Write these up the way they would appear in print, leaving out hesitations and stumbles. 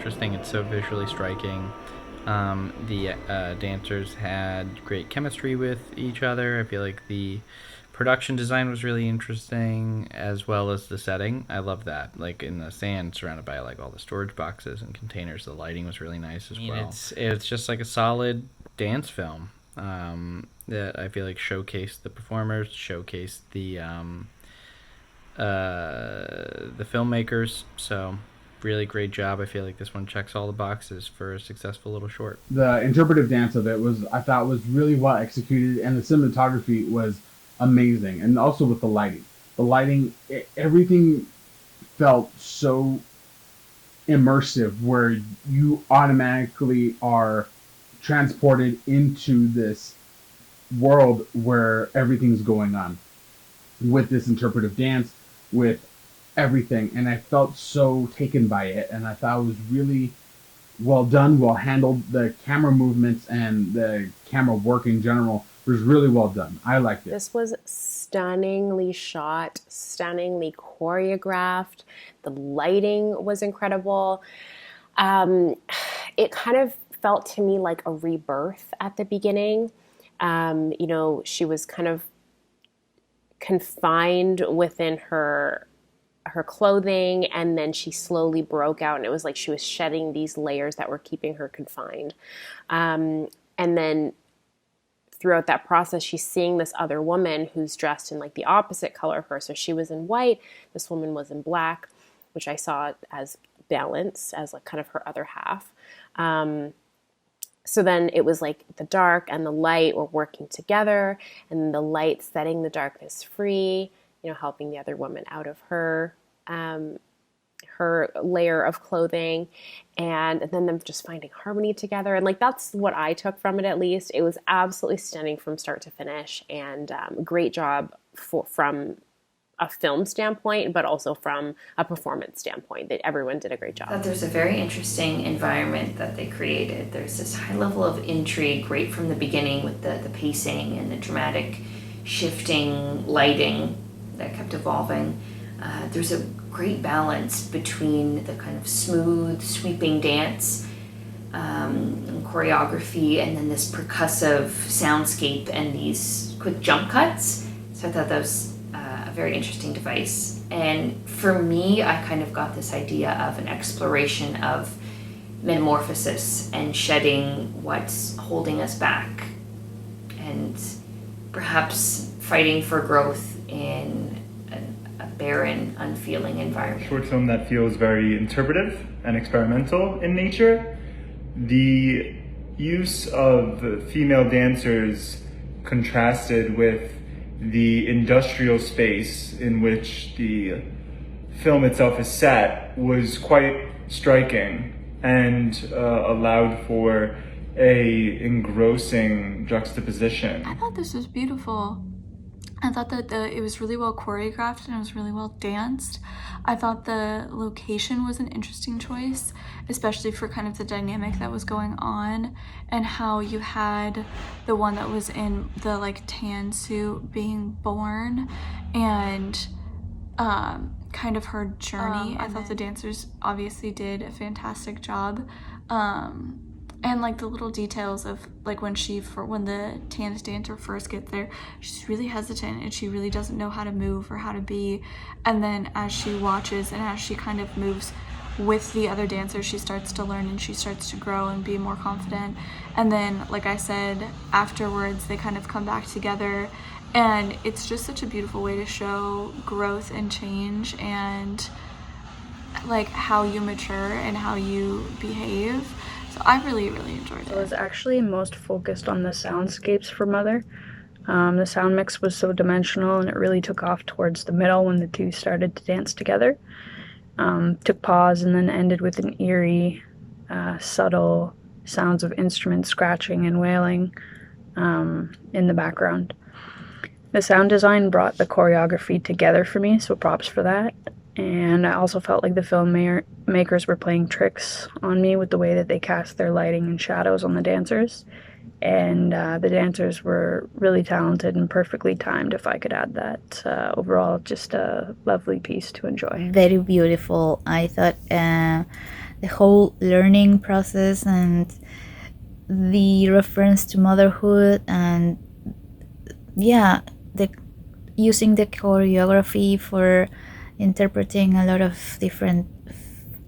interesting. It's so visually striking. The dancers had great chemistry with each other. I feel like the production design was really interesting, as well as the setting. I love that. Like in the sand, surrounded by like all the storage boxes and containers. The lighting was really nice as well. It's just like a solid dance film that I feel like showcased the performers, showcased the filmmakers. So really great job. I feel like this one checks all the boxes for a successful little short. The interpretive dance of it was, I thought, was really well executed, and the cinematography was amazing, and also with the lighting, everything felt so immersive, where you automatically are transported into this world where everything's going on with this interpretive dance, with everything. And I felt so taken by it, and I thought it was really well done, well handled. The camera movements and the camera work in general was really well done. I liked it. This was stunningly shot, stunningly choreographed. The lighting was incredible. It kind of felt to me like a rebirth at the beginning. She was kind of confined within her clothing, and then she slowly broke out, and it was like she was shedding these layers that were keeping her confined. And then throughout that process, she's seeing this other woman who's dressed in like the opposite color of her. So she was in white, this woman was in black, which I saw as balance, as like kind of her other half. So then it was like the dark and the light were working together, and the light setting the darkness free, helping the other woman out of her layer of clothing, and then them just finding harmony together. And like, that's what I took from it, at least. It was absolutely stunning from start to finish, and great job from a film standpoint, but also from a performance standpoint. That everyone did a great job. But there's a very interesting environment that they created. There's this high level of intrigue right from the beginning, with the pacing and the dramatic shifting lighting that kept evolving. There's a great balance between the kind of smooth, sweeping dance and choreography, and then this percussive soundscape and these quick jump cuts. So I thought that was a very interesting device. And for me, I kind of got this idea of an exploration of metamorphosis and shedding what's holding us back, and perhaps fighting for growth in a barren, unfeeling environment. Short film that feels very interpretive and experimental in nature. The use of female dancers contrasted with the industrial space in which the film itself is set was quite striking, and allowed for a engrossing juxtaposition. I thought this was beautiful. I thought that it was really well choreographed and it was really well danced. I thought the location was an interesting choice, especially for kind of the dynamic that was going on, and how you had the one that was in the like tan suit being born, and kind of her journey. I thought the dancers obviously did a fantastic job. And like the little details of like when the tan dancer first gets there, she's really hesitant and she really doesn't know how to move or how to be. And then as she watches and as she kind of moves with the other dancers, she starts to learn and she starts to grow and be more confident. And then, like I said, afterwards they kind of come back together, and it's just such a beautiful way to show growth and change, and like how you mature and how you behave. So I really, really enjoyed it. I was actually most focused on the soundscapes for Mother. The sound mix was so dimensional, and it really took off towards the middle when the two started to dance together. Took pause and then ended with an eerie, subtle sounds of instruments scratching and wailing in the background. The sound design brought the choreography together for me, so props for that. And I also felt like the filmmakers were playing tricks on me with the way that they cast their lighting and shadows on the dancers. And the dancers were really talented and perfectly timed, if I could add that. Overall, just a lovely piece to enjoy. Very beautiful. I thought the whole learning process and the reference to motherhood, and yeah, the using the choreography for interpreting a lot of different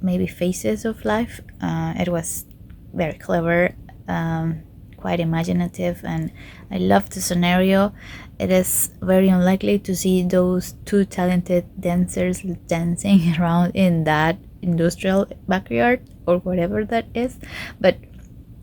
maybe phases of life. It was very clever, quite imaginative, and I love the scenario. It is very unlikely to see those two talented dancers dancing around in that industrial backyard or whatever that is, but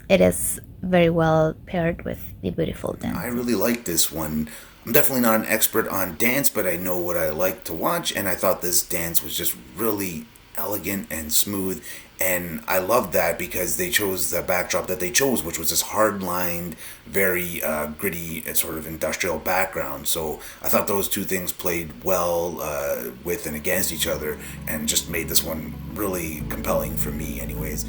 it is very well paired with the beautiful dance. I really like this one. I'm definitely not an expert on dance, but I know what I like to watch, and I thought this dance was just really elegant and smooth, and I loved that because they chose the backdrop that they chose, which was this hard-lined, very gritty sort of industrial background. So I thought those two things played well with and against each other, and just made this one really compelling for me anyways.